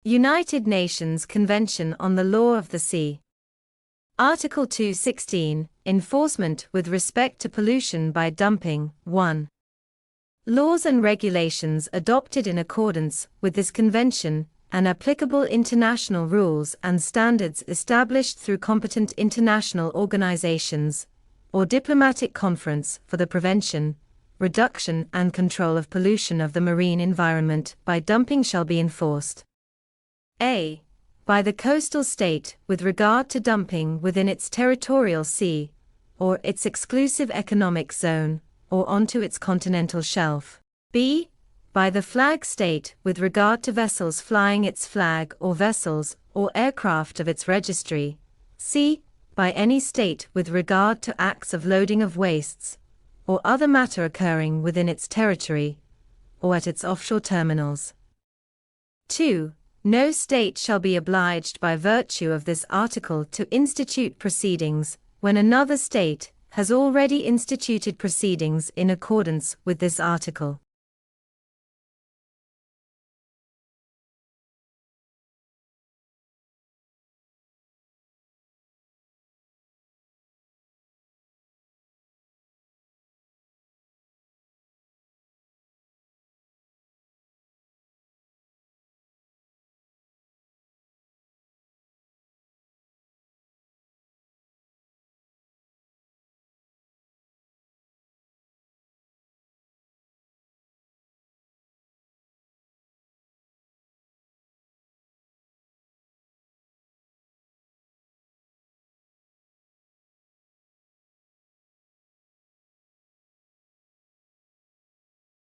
United Nations Convention on the Law of the Sea. Article 216, Enforcement with respect to pollution by dumping. 1. Laws and regulations adopted in accordance with this convention, and applicable international rules and standards established through competent international organizations, or diplomatic conference for the prevention, reduction and control of pollution of the marine environment by dumping shall be enforced. A. By the coastal state with regard to dumping within its territorial sea, or its exclusive economic zone, or onto its continental shelf. B. By the flag state with regard to vessels flying its flag or vessels or aircraft of its registry. C. By any state with regard to acts of loading of wastes, or other matter occurring within its territory, or at its offshore terminals. 2. No state shall be obliged by virtue of this article to institute proceedings, when another state has already instituted proceedings in accordance with this article.